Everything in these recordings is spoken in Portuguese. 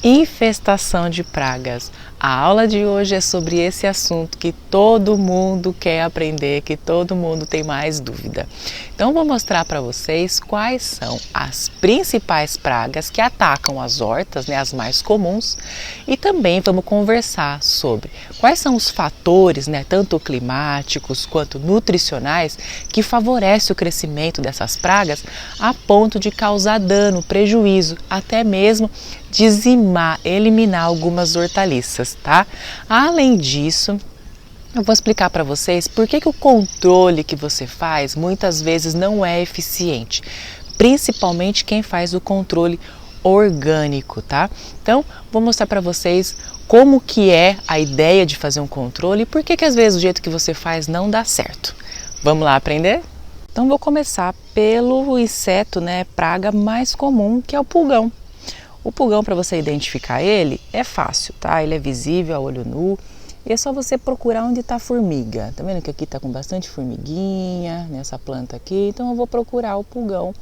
Infestação de pragas. A aula de hoje é sobre esse assunto que todo mundo quer aprender, que todo mundo tem mais dúvida. Então vou mostrar para vocês quais são as principais pragas que atacam as hortas, as mais comuns, e também vamos conversar sobre quais são os fatores, tanto climáticos quanto nutricionais, que favorecem o crescimento dessas pragas a ponto de causar dano, prejuízo, até mesmo dizimar, eliminar algumas hortaliças, tá? Além disso, eu vou explicar para vocês por que o controle que você faz muitas vezes não é eficiente, principalmente quem faz o controle orgânico, tá? Então, vou mostrar para vocês como que é a ideia de fazer um controle e por que às vezes o jeito que você faz não dá certo. Vamos lá aprender? Então, vou começar pelo inseto, praga mais comum, que é o pulgão. O pulgão, para você identificar ele, é fácil, tá? Ele é visível a olho nu e é só você procurar onde está a formiga. Tá vendo que aqui está com bastante formiguinha nessa planta aqui? Então eu vou procurar o pulgão.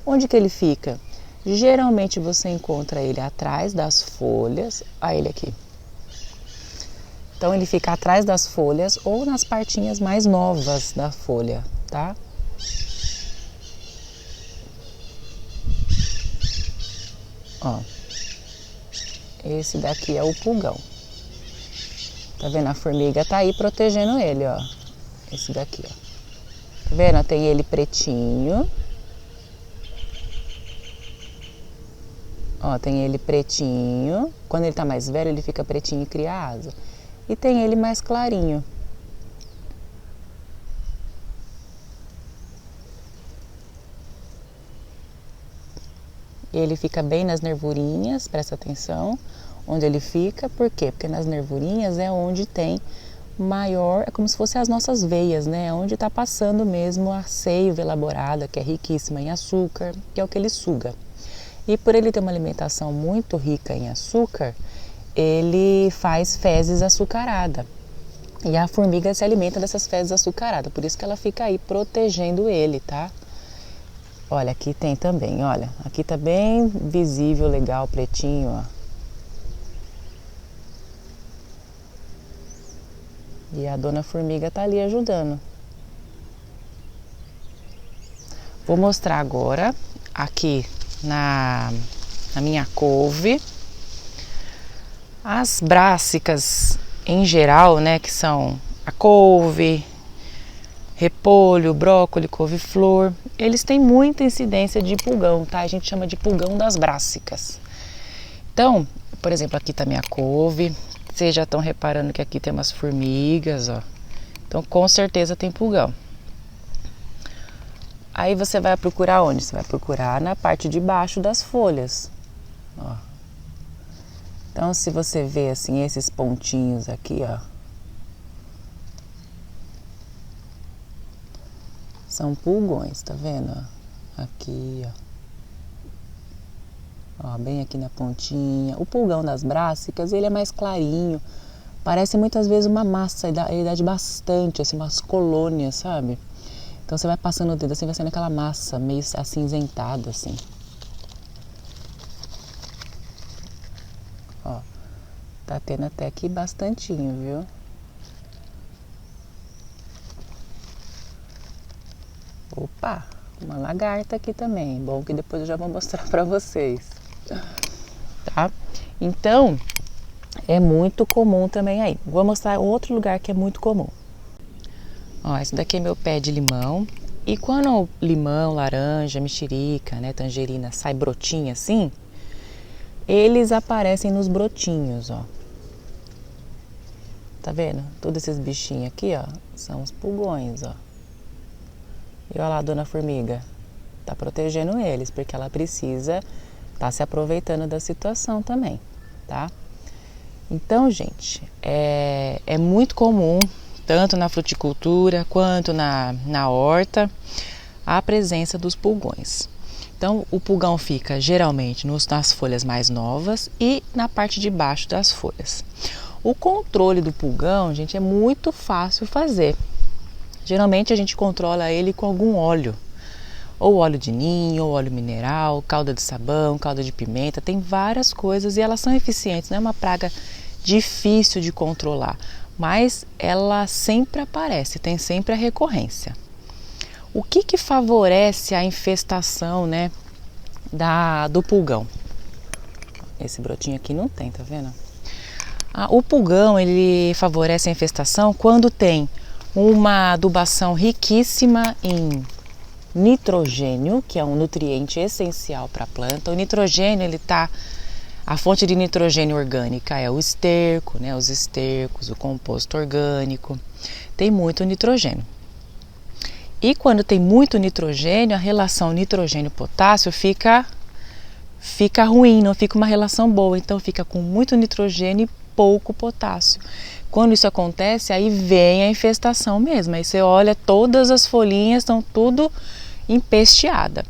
Onde que ele fica? Geralmente você encontra ele atrás das folhas. Olha ele aqui. Então ele fica atrás das folhas ou nas partinhas mais novas da folha, tá? Ó, esse daqui é o pulgão. Tá vendo? A formiga tá aí protegendo ele, ó. Esse daqui, ó. Tá vendo? Tem ele pretinho. Ó, tem ele pretinho. Quando ele tá mais velho, ele fica pretinho e cria asa. E tem ele mais clarinho. Ele fica bem nas nervurinhas, presta atenção, onde ele fica, por quê? Porque nas nervurinhas é onde tem maior, é como se fosse as nossas veias, onde está passando mesmo a seiva elaborada, que é riquíssima em açúcar, que é o que ele suga. E por ele ter uma alimentação muito rica em açúcar, ele faz fezes açucaradas. E a formiga se alimenta dessas fezes açucaradas, por isso que ela fica aí protegendo ele, tá? Olha, aqui tem também, olha, aqui tá bem visível, legal, pretinho, ó. E a dona formiga tá ali ajudando. Vou mostrar agora, aqui na minha couve, as brássicas em geral, que são a couve, repolho, brócolis, couve-flor, eles têm muita incidência de pulgão, tá? A gente chama de pulgão das brássicas. Então, por exemplo, aqui tá minha couve, vocês já estão reparando que aqui tem umas formigas, ó. Então, com certeza tem pulgão. Aí você vai procurar onde? Você vai procurar na parte de baixo das folhas, ó. Então, se você vê assim esses pontinhos aqui, ó, são pulgões, tá vendo? Aqui, ó, bem aqui na pontinha. O pulgão das brássicas, ele é mais clarinho, parece muitas vezes uma massa, ele dá de bastante, assim, umas colônias, sabe? Então você vai passando o dedo assim, vai sendo aquela massa meio acinzentada, assim. Ó, tá tendo até aqui bastantinho, viu? Opa, uma lagarta aqui também. Bom que depois eu já vou mostrar para vocês. Tá? Então, é muito comum também aí. Vou mostrar outro lugar que é muito comum. Ó, esse daqui é meu pé de limão. E quando o limão, laranja, mexerica, tangerina sai brotinho assim, eles aparecem nos brotinhos, ó. Tá vendo? Todos esses bichinhos aqui, ó, são os pulgões, ó. E olha lá a dona formiga, tá protegendo eles, porque ela precisa tá se aproveitando da situação também, tá? Então, gente, é muito comum, tanto na fruticultura quanto na horta, a presença dos pulgões. Então, o pulgão fica geralmente nas folhas mais novas e na parte de baixo das folhas. O controle do pulgão, gente, é muito fácil fazer. Geralmente a gente controla ele com algum óleo. ou óleo de ninho, ou óleo mineral, calda de sabão, calda de pimenta, tem várias coisas e elas são eficientes, não é uma praga difícil de controlar, mas ela sempre aparece, tem sempre a recorrência. O que favorece a infestação, né, do pulgão? Esse brotinho aqui não tem, tá vendo? O pulgão, ele favorece a infestação quando tem uma adubação riquíssima em nitrogênio, que é um nutriente essencial para a planta. O nitrogênio, a fonte de nitrogênio orgânica é o esterco, né, os estercos, o composto orgânico. Tem muito nitrogênio. E quando tem muito nitrogênio, a relação nitrogênio-potássio fica ruim, não fica uma relação boa. Então fica com muito nitrogênio e pouco potássio. Quando isso acontece, aí vem a infestação mesmo. Aí você olha, todas as folhinhas estão tudo empesteadas.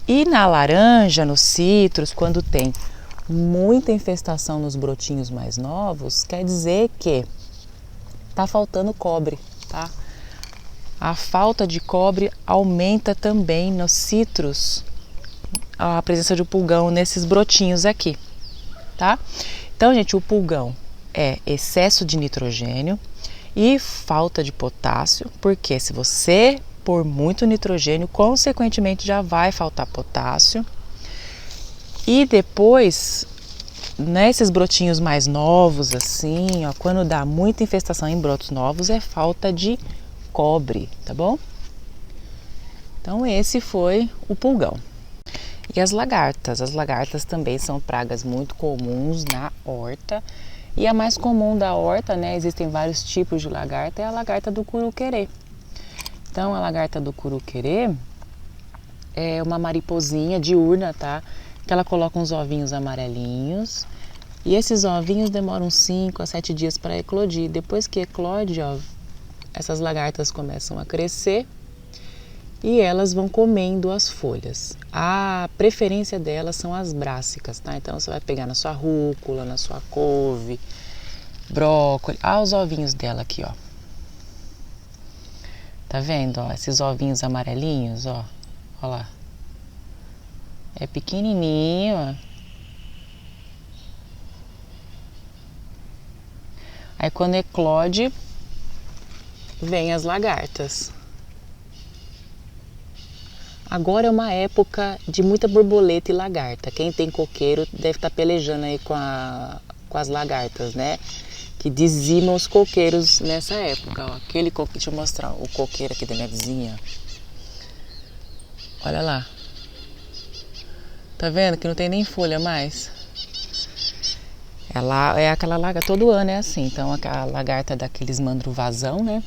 E na laranja, nos citros, quando tem muita infestação nos brotinhos mais novos, quer dizer que está faltando cobre, tá? A falta de cobre aumenta também nos citros a presença de pulgão nesses brotinhos aqui, tá? Então, gente, o pulgão é excesso de nitrogênio e falta de potássio, porque se você pôr muito nitrogênio, consequentemente já vai faltar potássio. E depois, nesses brotinhos mais novos, assim, ó, quando dá muita infestação em brotos novos, é falta de cobre, tá bom? Então esse foi o pulgão. E as lagartas também são pragas muito comuns na horta. E a mais comum da horta, né, existem vários tipos de lagarta, é a lagarta do curuquerê. Então a lagarta do curuquerê é uma mariposinha diurna, tá? Que ela coloca uns ovinhos amarelinhos. E esses ovinhos demoram 5 a 7 dias para eclodir. Depois que eclode, ó, essas lagartas começam a crescer e elas vão comendo as folhas. A preferência delas são as brássicas, tá? Então você vai pegar na sua rúcula, na sua couve, brócolis. Os ovinhos dela aqui, ó. Tá vendo, ó? Esses ovinhos amarelinhos, ó. Ó lá. É pequenininho, ó. Aí quando eclode, vem as lagartas. Agora é uma época de muita borboleta e lagarta. Quem tem coqueiro deve estar pelejando aí com as lagartas, né? Que dizimam os coqueiros nessa época. Ó. Deixa eu mostrar o coqueiro aqui da minha vizinha. Olha lá. Tá vendo que não tem nem folha mais? Ela é aquela lagarta, todo ano é assim. Então a lagarta daqueles mandruvazão, né?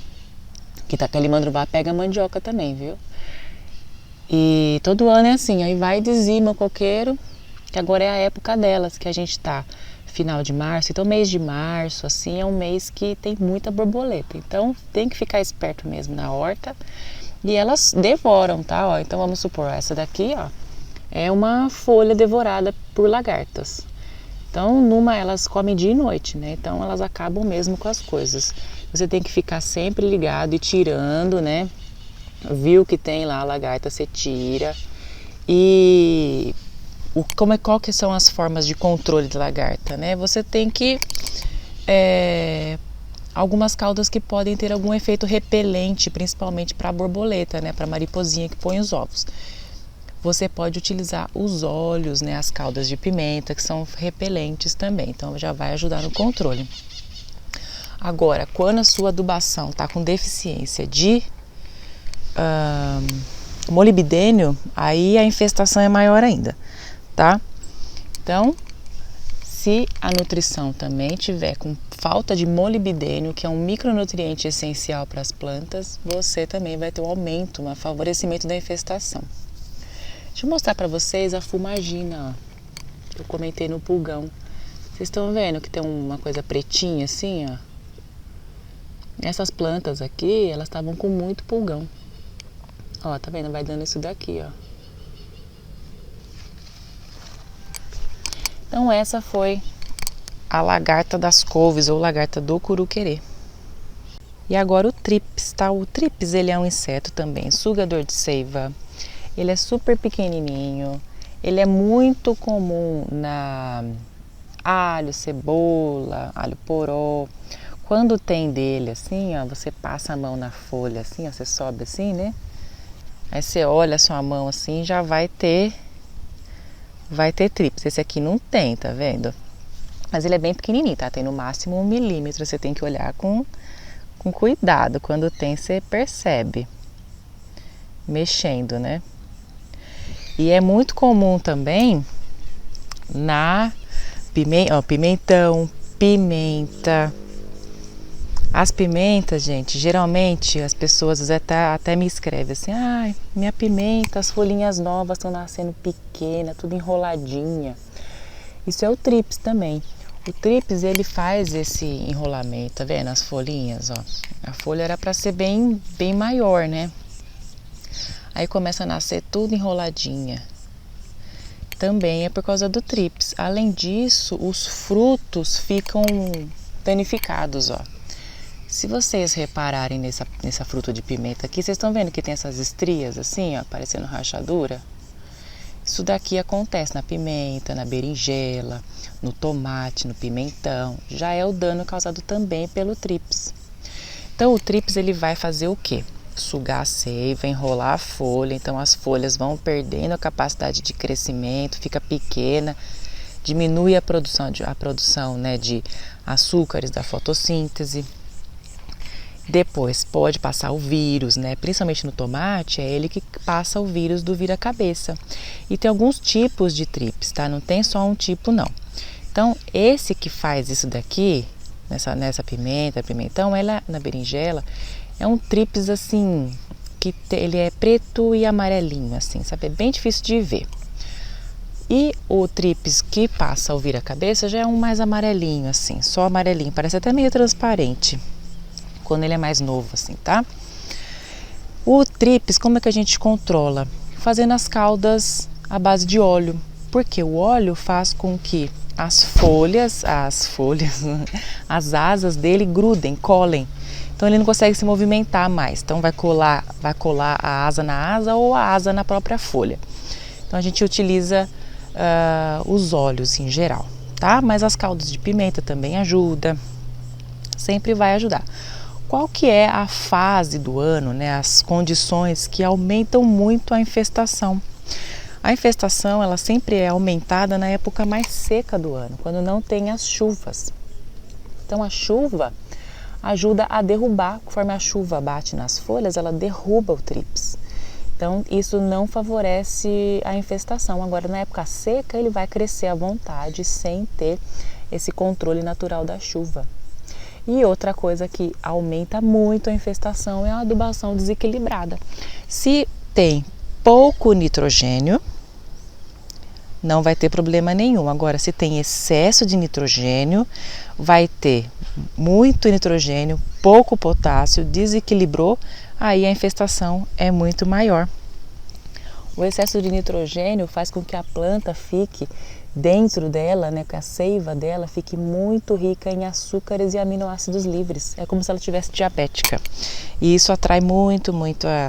Que tá aquele mandruvá pega mandioca também, viu? E todo ano é assim, aí vai e dizima o coqueiro, que agora é a época delas, que a gente tá final de março. Então mês de março, assim, é um mês que tem muita borboleta. Então tem que ficar esperto mesmo na horta. E elas devoram, tá? Ó, então vamos supor, essa daqui, ó, é uma folha devorada por lagartas. Então elas comem dia e noite, né? Então elas acabam mesmo com as coisas. Você tem que ficar sempre ligado e tirando, né? Viu que tem lá a lagarta, você tira. E qual que são as formas de controle de lagarta, né? Você tem que algumas caudas que podem ter algum efeito repelente, principalmente para a borboleta, né? Para a mariposinha que põe os ovos. Você pode utilizar os óleos, né? As caudas de pimenta, que são repelentes também. Então já vai ajudar no controle. Agora, quando a sua adubação está com deficiência de molibdênio, aí a infestação é maior ainda, tá? Então, se a nutrição também tiver com falta de molibdênio, que é um micronutriente essencial para as plantas, você também vai ter um aumento, um favorecimento da infestação. Deixa eu mostrar para vocês a fumagina, ó, que eu comentei no pulgão. Vocês estão vendo que tem uma coisa pretinha assim, ó? Essas plantas aqui, elas estavam com muito pulgão. Ó, tá vendo? Vai dando isso daqui, ó. Então essa foi a lagarta das couves ou lagarta do curuquerê. E agora o trips, tá? O trips, ele é um inseto também sugador de seiva. Ele é super pequenininho, ele é muito comum na alho, cebola, alho poró. Quando tem dele assim, ó, você passa a mão na folha assim, ó, você sobe assim, né? Aí você olha a sua mão assim, já vai ter tríplice. Esse aqui não tem, tá vendo? Mas ele é bem pequenininho, tá? Tem no máximo 1 milímetro, você tem que olhar com cuidado. Quando tem, você percebe mexendo, né? E é muito comum também na pimentão, pimenta. As pimentas, gente, geralmente as pessoas até me escrevem assim: ai, minha pimenta, as folhinhas novas estão nascendo pequena, tudo enroladinha. Isso é o trips também. O trips, ele faz esse enrolamento, tá vendo as folhinhas, ó? A folha era para ser bem maior, né? Aí começa a nascer tudo enroladinha. Também é por causa do trips. Além disso, os frutos ficam danificados, ó. Se vocês repararem nessa fruta de pimenta aqui, vocês estão vendo que tem essas estrias assim, ó, parecendo rachadura? Isso daqui acontece na pimenta, na berinjela, no tomate, no pimentão. Já é o dano causado também pelo trips. Então o trips ele vai fazer o quê? Sugar a seiva, enrolar a folha, então as folhas vão perdendo a capacidade de crescimento, fica pequena, diminui a produção, né, de açúcares da fotossíntese. Depois pode passar o vírus, né? Principalmente no tomate, é ele que passa o vírus do vira-cabeça. E tem alguns tipos de trips, tá? Não tem só um tipo, não. Então, esse que faz isso daqui, nessa pimentão, ela na berinjela, é um trips assim, ele é preto e amarelinho, assim, sabe? É bem difícil de ver. E o trips que passa o vira-cabeça já é um mais amarelinho, assim, só amarelinho, parece até meio transparente quando ele é mais novo, assim, tá? O trips, como é que a gente controla? Fazendo as caudas à base de óleo, porque o óleo faz com que as folhas, as asas dele grudem, colem. Então ele não consegue se movimentar mais. Então vai colar a asa na asa ou a asa na própria folha. Então a gente utiliza os óleos em geral, tá? Mas as caudas de pimenta também ajuda, sempre vai ajudar. Qual que é a fase do ano, né, as condições que aumentam muito a infestação? A infestação, ela sempre é aumentada na época mais seca do ano, quando não tem as chuvas. Então a chuva ajuda a derrubar, conforme a chuva bate nas folhas, ela derruba o trips. Então isso não favorece a infestação. Agora na época seca ele vai crescer à vontade sem ter esse controle natural da chuva. E outra coisa que aumenta muito a infestação é a adubação desequilibrada. Se tem pouco nitrogênio, não vai ter problema nenhum. Agora, se tem excesso de nitrogênio, vai ter muito nitrogênio, pouco potássio, desequilibrou, aí a infestação é muito maior. O excesso de nitrogênio faz com que a planta fique dentro dela, né, que a seiva dela fique muito rica em açúcares e aminoácidos livres. É como se ela tivesse diabética. E isso atrai muito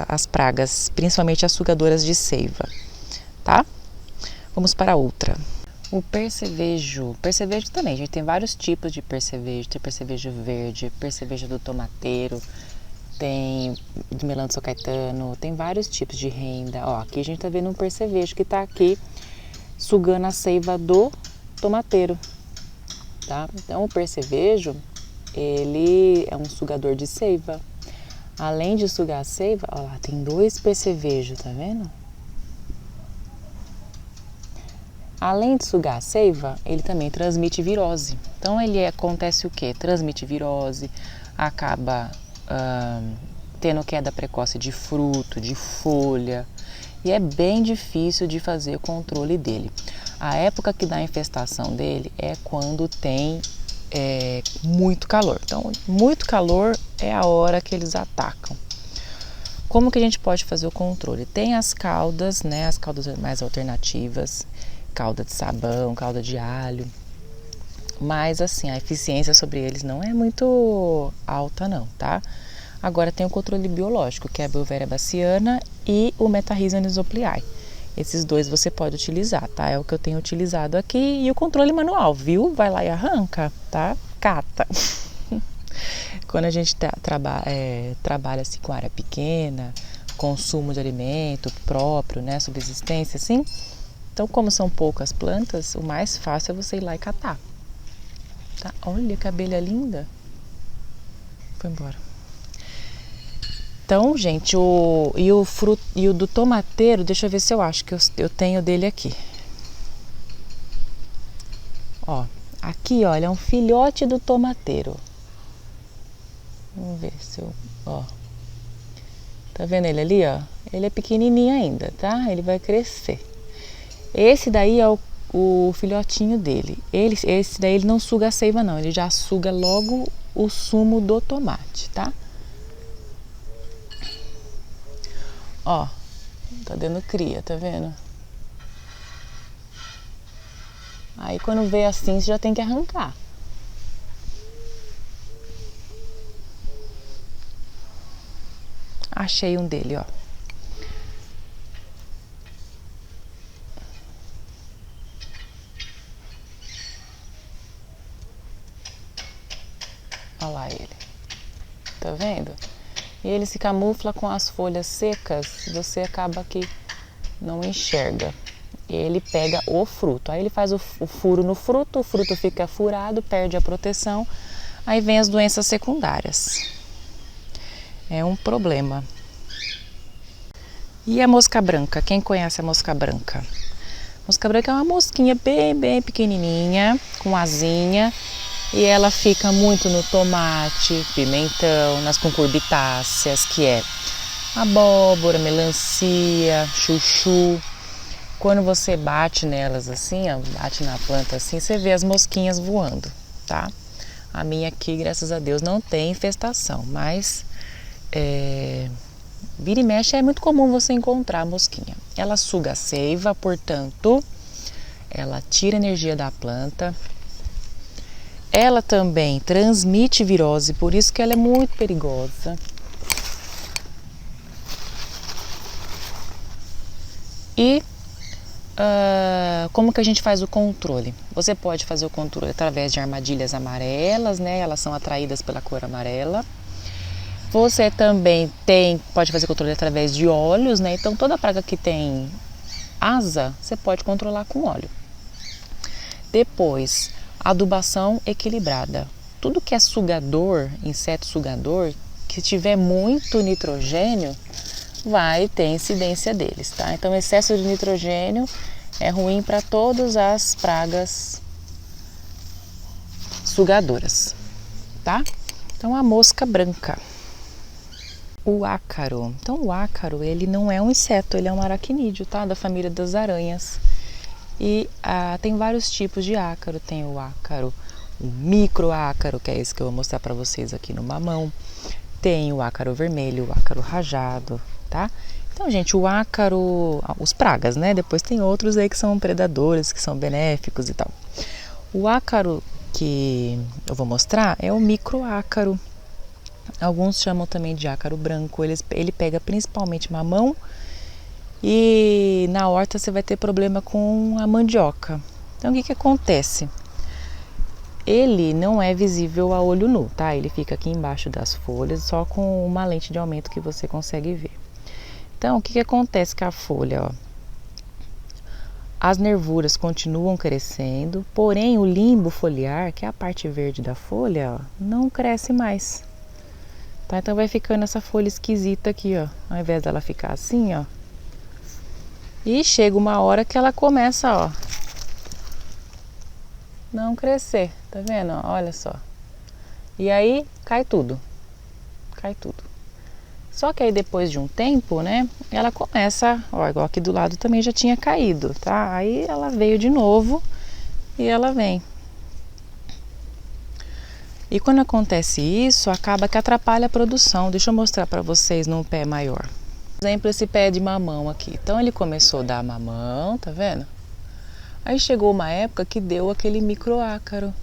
as pragas, principalmente as sugadoras de seiva, tá? Vamos para outra. O percevejo. Percevejo também, a gente tem vários tipos de percevejo. Tem percevejo verde, percevejo do tomateiro, tem de melão de São Caetano, tem vários tipos de renda. Ó, aqui a gente tá vendo um percevejo que tá aqui sugando a seiva do tomateiro, tá? Então o percevejo, ele é um sugador de seiva. Além de sugar a seiva, ó lá, tem 2 percevejos, tá vendo? Além de sugar a seiva, ele também transmite virose. Então acontece o quê? Transmite virose, acaba tendo queda precoce de fruto, de folha, e é bem difícil de fazer o controle dele. A época que dá a infestação dele é quando tem muito calor. Então, muito calor é a hora que eles atacam. Como que a gente pode fazer o controle? Tem as caudas, né? As caudas mais alternativas, calda de sabão, calda de alho. Mas assim, a eficiência sobre eles não é muito alta não, tá? Agora tem o controle biológico, que é a Beauveria baciana e o Metarhiza Nisopliae. Esses dois você pode utilizar, tá? É o que eu tenho utilizado aqui. E o controle manual, viu? Vai lá e arranca, tá? Cata. Quando a gente trabalha assim, com área pequena, consumo de alimento próprio, né? Subsistência, assim. Então, como são poucas plantas, o mais fácil é você ir lá e catar. Tá? Olha que abelha linda. Foi embora. Então, gente, o do tomateiro, deixa eu ver se eu acho que eu tenho dele aqui. Ó, aqui, ó, ele é um filhote do tomateiro. Vamos ver se eu, ó. Tá vendo ele ali, ó? Ele é pequenininho ainda, tá? Ele vai crescer. Esse daí é o filhotinho dele. Esse daí ele não suga a seiva, não. Ele já suga logo o sumo do tomate, tá? Ó, tá dando cria, tá vendo? Aí quando vê assim, você já tem que arrancar. Achei um dele, ó. Olha lá ele. Tá vendo? E ele se camufla com as folhas secas, você acaba que não enxerga. E ele pega o fruto. Aí ele faz o furo no fruto, o fruto fica furado, perde a proteção. Aí vem as doenças secundárias. É um problema. E a mosca branca? Quem conhece a mosca branca? Mosca branca é uma mosquinha bem pequenininha, com asinha. E ela fica muito no tomate, pimentão, nas cucurbitáceas, que é abóbora, melancia, chuchu. Quando você bate nelas assim, ó, bate na planta assim, você vê as mosquinhas voando, tá? A minha aqui, graças a Deus, não tem infestação, mas vira e mexe é muito comum você encontrar a mosquinha. Ela suga a seiva, portanto, ela tira energia da planta. Ela também transmite virose, por isso que ela é muito perigosa. E como que a gente faz o controle? Você pode fazer o controle através de armadilhas amarelas, né? Elas são atraídas pela cor amarela. Você também pode fazer controle através de óleos, né? Então toda praga que tem asa, você pode controlar com óleo. Depois, adubação equilibrada. Tudo que é sugador, inseto sugador, que tiver muito nitrogênio, vai ter incidência deles, tá? Então, excesso de nitrogênio é ruim para todas as pragas sugadoras, tá? Então, a mosca branca. O ácaro. Então, o ácaro, ele não é um inseto, ele é um aracnídeo, tá? Da família das aranhas. E tem vários tipos de ácaro. Tem o ácaro, o microácaro, que é esse que eu vou mostrar para vocês aqui no mamão. Tem o ácaro vermelho, o ácaro rajado, tá? Então, gente, o ácaro, os pragas, né? Depois tem outros aí que são predadores, que são benéficos e tal. O ácaro que eu vou mostrar é o microácaro. Alguns chamam também de ácaro branco. Ele pega principalmente mamão. E na horta você vai ter problema com a mandioca. Então, o que acontece? Ele não é visível a olho nu, tá? Ele fica aqui embaixo das folhas, só com uma lente de aumento que você consegue ver. Então, o que acontece com a folha? Ó? As nervuras continuam crescendo, porém o limbo foliar, que é a parte verde da folha, ó, não cresce mais. Tá? Então, vai ficando essa folha esquisita aqui, ó. Ao invés dela ficar assim, ó. E chega uma hora que ela começa, ó, não crescer, tá vendo? Olha só. E aí cai tudo. Cai tudo. Só que aí depois de um tempo, né, ela começa, ó, igual aqui do lado também já tinha caído, tá? Aí ela veio de novo e ela vem. E quando acontece isso, acaba que atrapalha a produção. Deixa eu mostrar para vocês num pé maior. Por exemplo, esse pé de mamão aqui. Então ele começou a dar mamão, tá vendo? Aí chegou uma época que deu aquele microácaro.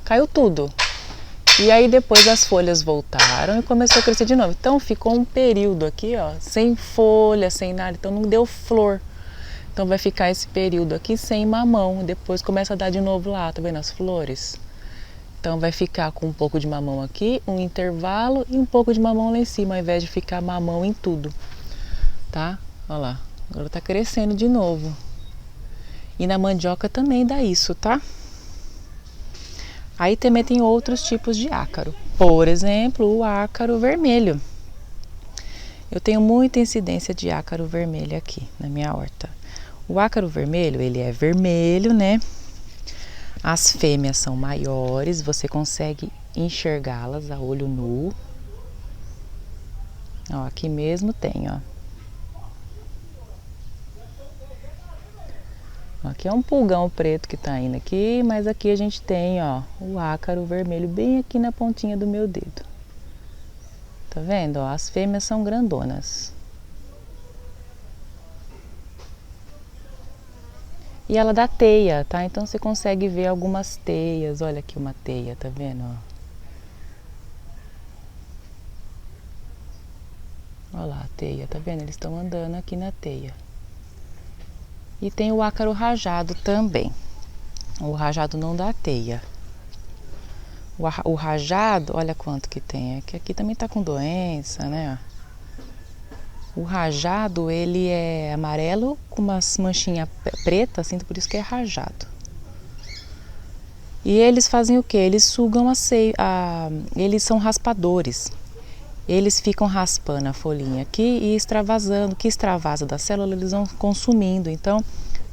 Caiu tudo. E aí depois as folhas voltaram e começou a crescer de novo. Então ficou um período aqui, ó, sem folha, sem nada, então não deu flor. Então vai ficar esse período aqui sem mamão, depois começa a dar de novo lá, tá vendo as flores? Então vai ficar com um pouco de mamão aqui, um intervalo e um pouco de mamão lá em cima, ao invés de ficar mamão em tudo, tá? Olha lá, agora tá crescendo de novo. E na mandioca também dá isso, tá? Aí também tem outros tipos de ácaro, por exemplo, o ácaro vermelho. Eu tenho muita incidência de ácaro vermelho aqui na minha horta. O ácaro vermelho, ele é vermelho, né? As fêmeas são maiores, você consegue enxergá-las a olho nu. Ó, aqui mesmo tem, ó. Aqui é um pulgão preto que tá indo aqui, mas aqui a gente tem, ó, o ácaro vermelho bem aqui na pontinha do meu dedo. Tá vendo? Ó, as fêmeas são grandonas. E ela dá teia, tá? Então você consegue ver algumas teias. Olha aqui uma teia, tá vendo? Olha lá a teia, tá vendo? Eles estão andando aqui na teia. E tem o ácaro rajado também. O rajado não dá teia. O rajado, olha quanto que tem. É que aqui também tá com doença, né? O rajado, ele é amarelo com umas manchinhas pretas, assim, por isso que é rajado. E eles fazem o quê? Eles sugam eles são raspadores. Eles ficam raspando a folhinha aqui e extravasando. O que extravasa da célula, eles vão consumindo. Então,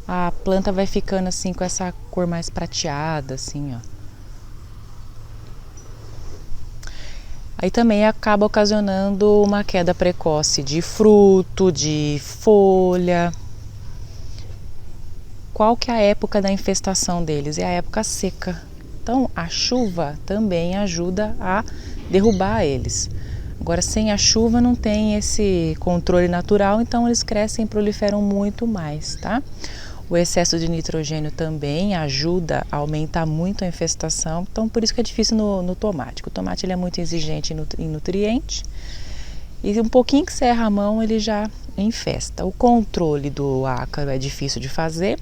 a planta vai ficando assim com essa cor mais prateada, assim, ó. Aí também acaba ocasionando uma queda precoce de fruto, de folha. Qual que é a época da infestação deles? É a época seca. Então a chuva também ajuda a derrubar eles. Agora sem a chuva não tem esse controle natural, então eles crescem e proliferam muito mais, tá? O excesso de nitrogênio também ajuda a aumentar muito a infestação, então por isso que é difícil no tomate. O tomate ele é muito exigente em nutriente e um pouquinho que você erra a mão ele já infesta. O controle do ácaro é difícil de fazer,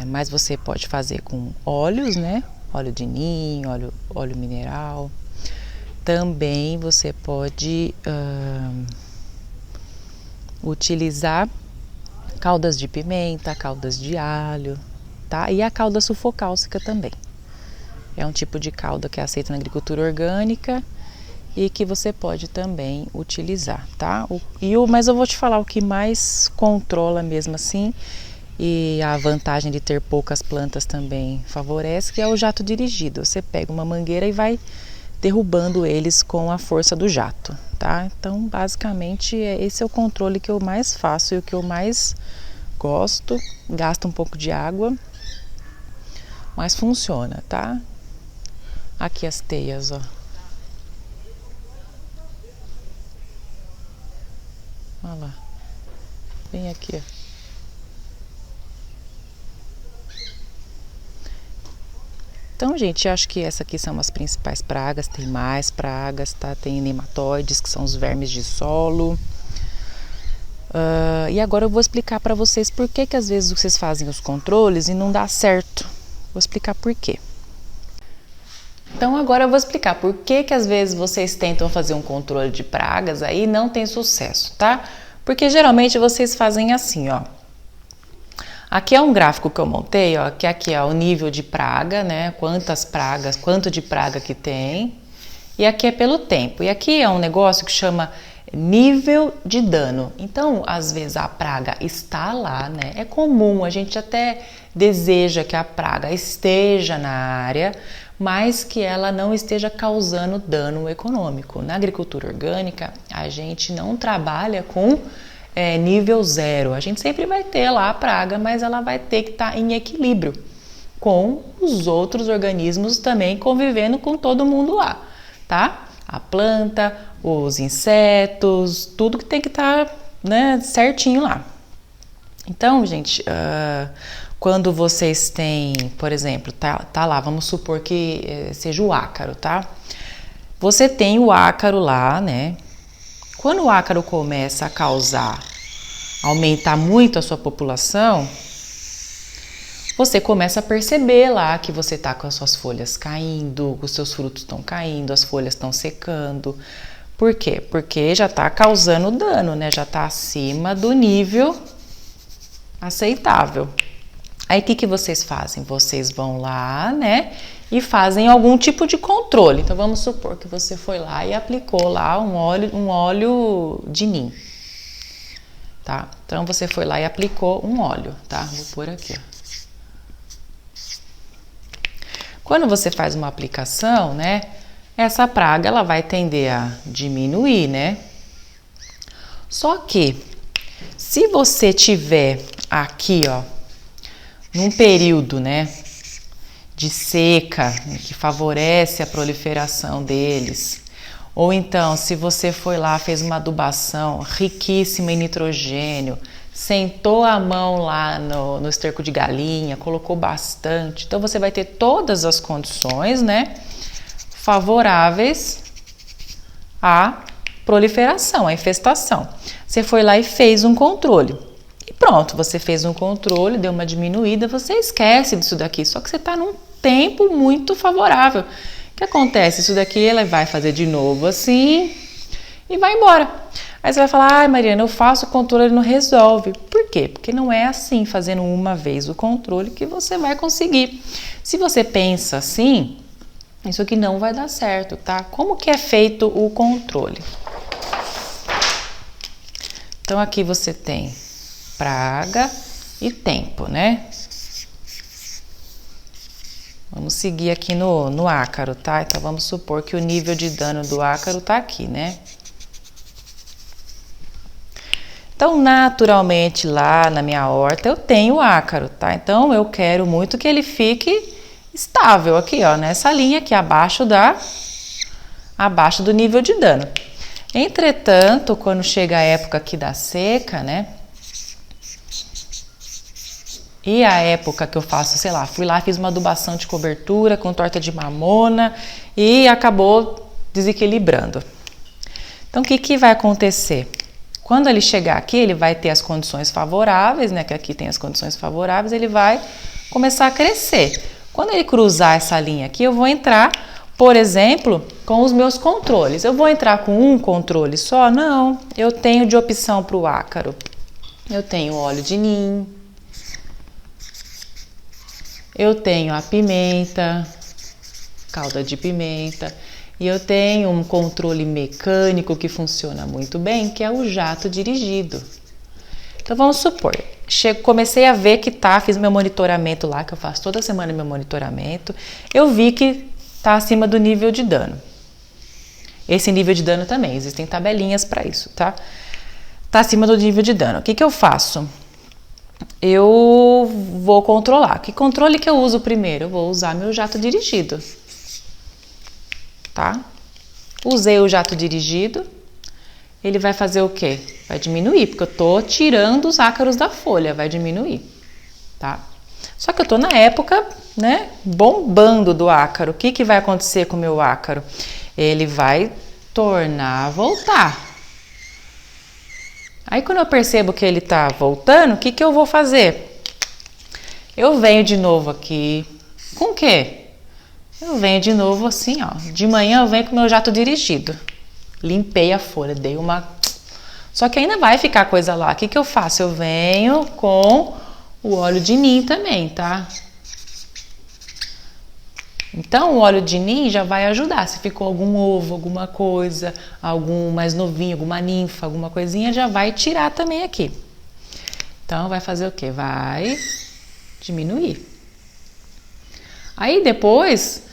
mas você pode fazer com óleos, né? Óleo de ninho, óleo mineral. Também você pode utilizar caldas de pimenta, caldas de alho, tá? E a calda sulfocálcica também. É um tipo de calda que é aceita na agricultura orgânica e que você pode também utilizar, tá? Mas eu vou te falar o que mais controla mesmo assim, e a vantagem de ter poucas plantas também favorece, que é o jato dirigido. Você pega uma mangueira e vai derrubando eles com a força do jato, tá? Então, basicamente, esse é o controle que eu mais faço e o que eu mais gosto. Gasta um pouco de água, mas funciona, tá? Aqui as teias, ó. Olha lá. Vem aqui, ó. Então, gente, acho que essas aqui são as principais pragas. Tem mais pragas, tá? Tem nematóides, que são os vermes de solo. E agora eu vou explicar para vocês por que às vezes vocês fazem os controles e não dá certo. Vou explicar por quê. Então agora eu vou explicar por que às vezes vocês tentam fazer um controle de pragas aí e não tem sucesso, tá? Porque geralmente vocês fazem assim, ó. Aqui é um gráfico que eu montei, ó, que aqui é o nível de praga, né? Quantas pragas, quanto de praga que tem. E aqui é pelo tempo. E aqui é um negócio que chama nível de dano. Então, às vezes a praga está lá, né? É comum, a gente até deseja que a praga esteja na área, mas que ela não esteja causando dano econômico. Na agricultura orgânica, a gente não trabalha com nível zero. A gente sempre vai ter lá a praga, mas ela vai ter que estar em equilíbrio com os outros organismos também convivendo com todo mundo lá, tá? A planta, os insetos, tudo que tem que estar, né, certinho lá. Então, gente, quando vocês têm, por exemplo, tá lá, vamos supor que seja o ácaro, tá? Você tem o ácaro lá, né? Quando o ácaro começa a aumentar muito a sua população, você começa a perceber lá que você tá com as suas folhas caindo, os seus frutos estão caindo, as folhas estão secando. Por quê? Porque já tá causando dano, né? Já tá acima do nível aceitável. Aí o que vocês fazem? Vocês vão lá, né, e fazem algum tipo de controle. Então vamos supor que você foi lá e aplicou lá um óleo de nim, tá? Então você foi lá e aplicou um óleo, tá? Vou pôr aqui, ó. Quando você faz uma aplicação, né, essa praga ela vai tender a diminuir, né? Só que se você tiver aqui, ó, num período, né, de seca, que favorece a proliferação deles, ou então se você foi lá, fez uma adubação riquíssima em nitrogênio, sentou a mão lá no esterco de galinha, colocou bastante, então você vai ter todas as condições, né, favoráveis à proliferação, à infestação. Você foi lá e fez um controle. E pronto, você fez um controle, deu uma diminuída, você esquece disso daqui, só que você está num tempo muito favorável. O que acontece? Isso daqui ela vai fazer de novo assim e vai embora. Aí você vai falar, ai Mariana, eu faço o controle e não resolve. Por quê? Porque não é assim, fazendo uma vez o controle, que você vai conseguir. Se você pensa assim, isso aqui não vai dar certo, tá? Como que é feito o controle? Então aqui você tem praga e tempo, né? Vamos seguir aqui no ácaro, tá? Então vamos supor que o nível de dano do ácaro tá aqui, né? Então, naturalmente, lá na minha horta eu tenho ácaro, tá? Então eu quero muito que ele fique estável aqui, ó, nessa linha aqui, abaixo do nível de dano. Entretanto, quando chega a época aqui da seca, né? E a época que eu faço, sei lá, fui lá, fiz uma adubação de cobertura com torta de mamona e acabou desequilibrando. Então, o que vai acontecer? Quando ele chegar aqui, ele vai ter as condições favoráveis, né? Que aqui tem as condições favoráveis, ele vai começar a crescer. Quando ele cruzar essa linha aqui, eu vou entrar, por exemplo, com os meus controles. Eu vou entrar com um controle só? Não, eu tenho de opção para o ácaro. Eu tenho óleo de nim, eu tenho a pimenta, calda de pimenta, e eu tenho um controle mecânico que funciona muito bem, que é o jato dirigido. Então vamos supor, comecei a ver que fiz meu monitoramento lá, que eu faço toda semana meu monitoramento, eu vi que tá acima do nível de dano. Esse nível de dano também, existem tabelinhas para isso, tá? Tá acima do nível de dano. O que eu faço? Eu vou controlar. Que controle que eu uso primeiro? Eu vou usar meu jato dirigido, tá? Usei o jato dirigido, ele vai fazer o quê? Vai diminuir, porque eu tô tirando os ácaros da folha, vai diminuir, tá? Só que eu tô na época, né, bombando do ácaro. O que vai acontecer com o meu ácaro? Ele vai tornar a voltar. Aí quando eu percebo que ele tá voltando, o que eu vou fazer? Eu venho de novo aqui. Com o quê? Eu venho de novo assim, ó. De manhã eu venho com o meu jato dirigido. Limpei a folha, dei uma... Só que ainda vai ficar coisa lá. O que eu faço? Eu venho com o óleo de nim também, tá? Então o óleo de nim já vai ajudar. Se ficou algum ovo, alguma coisa, algum mais novinho, alguma ninfa, alguma coisinha, já vai tirar também aqui. Então vai fazer o quê? Vai diminuir. Aí depois,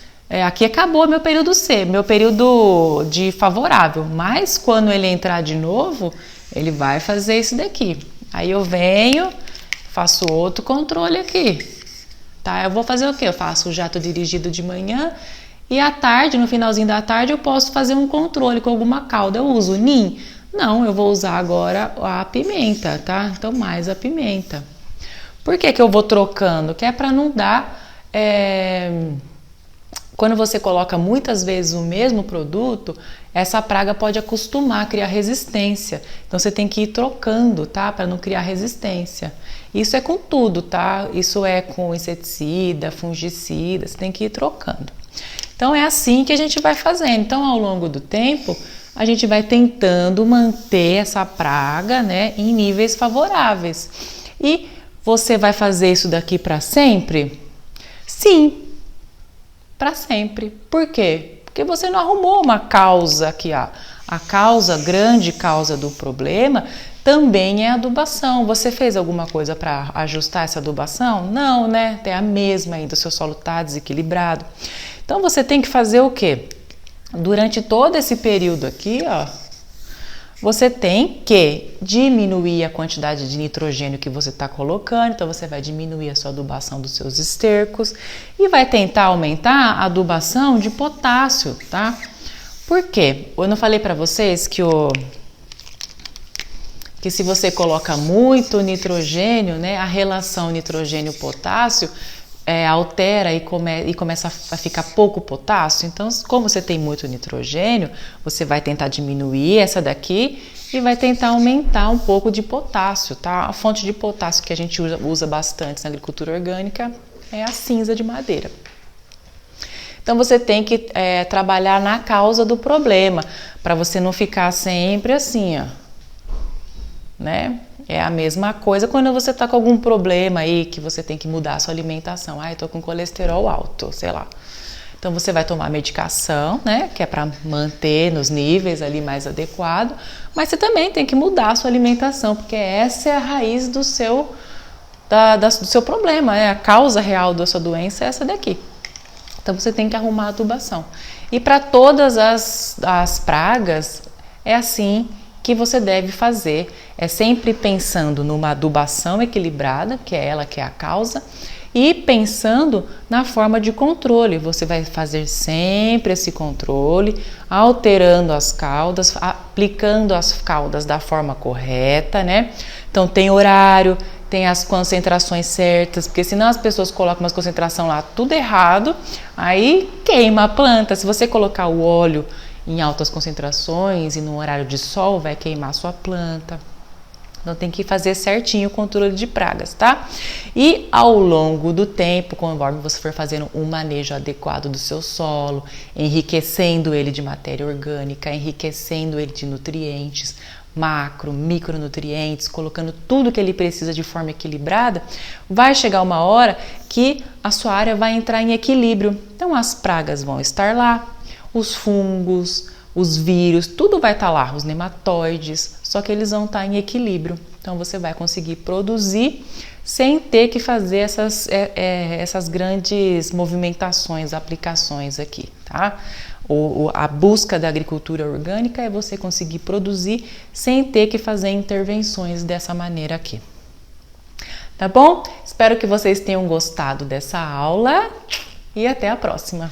aqui acabou meu período C, meu período de favorável. Mas quando ele entrar de novo, ele vai fazer isso daqui. Aí eu venho, faço outro controle aqui. Tá, eu vou fazer o quê? Eu faço o jato dirigido de manhã e à tarde, no finalzinho da tarde, eu posso fazer um controle com alguma calda. Eu uso nim? Não, eu vou usar agora a pimenta, tá? Então, mais a pimenta. Por que que eu vou trocando? Que é para não dar... Quando você coloca muitas vezes o mesmo produto, essa praga pode acostumar, criar resistência. Então você tem que ir trocando, tá? Para não criar resistência. Isso é com tudo, tá? Isso é com inseticida, fungicida, você tem que ir trocando. Então é assim que a gente vai fazendo. Então ao longo do tempo, a gente vai tentando manter essa praga, né, em níveis favoráveis. E você vai fazer isso daqui para sempre? Sim, para sempre. Por quê? Porque você não arrumou uma causa aqui, ó. A causa, a grande causa do problema também é a adubação. Você fez alguma coisa para ajustar essa adubação? Não, né? Tem a mesma ainda, o seu solo está desequilibrado. Então você tem que fazer o quê? Durante todo esse período aqui, ó, você tem que diminuir a quantidade de nitrogênio que você está colocando, então você vai diminuir a sua adubação dos seus estercos e vai tentar aumentar a adubação de potássio, tá? Por quê? Eu não falei para vocês que se você coloca muito nitrogênio, né, a relação nitrogênio-potássio altera e começa a ficar pouco potássio. Então, como você tem muito nitrogênio, você vai tentar diminuir essa daqui e vai tentar aumentar um pouco de potássio, tá? A fonte de potássio que a gente usa bastante na agricultura orgânica é a cinza de madeira. Então, você tem que trabalhar na causa do problema, para você não ficar sempre assim, ó, né? É a mesma coisa quando você tá com algum problema aí que você tem que mudar a sua alimentação. Eu tô com colesterol alto, sei lá. Então você vai tomar medicação, né? Que é para manter nos níveis ali mais adequado. Mas você também tem que mudar a sua alimentação, porque essa é a raiz do seu problema, né? A causa real da sua doença é essa daqui. Então você tem que arrumar a adubação. E para todas as pragas é assim que você deve fazer, é sempre pensando numa adubação equilibrada, que é ela que é a causa, e pensando na forma de controle. Você vai fazer sempre esse controle, alterando as caudas, aplicando as caudas da forma correta, né? Então tem horário, tem as concentrações certas, porque senão as pessoas colocam uma concentração lá tudo errado, aí queima a planta. Se você colocar o óleo em altas concentrações e no horário de sol, vai queimar a sua planta. Então tem que fazer certinho o controle de pragas, tá? E ao longo do tempo, conforme você for fazendo um manejo adequado do seu solo, enriquecendo ele de matéria orgânica, enriquecendo ele de nutrientes, macro, micronutrientes, colocando tudo que ele precisa de forma equilibrada, vai chegar uma hora que a sua área vai entrar em equilíbrio. Então as pragas vão estar lá, os fungos, os vírus, tudo vai estar lá, os nematóides, só que eles vão estar em equilíbrio. Então você vai conseguir produzir sem ter que fazer essas grandes movimentações, aplicações aqui, tá? A busca da agricultura orgânica é você conseguir produzir sem ter que fazer intervenções dessa maneira aqui. Tá bom? Espero que vocês tenham gostado dessa aula e até a próxima!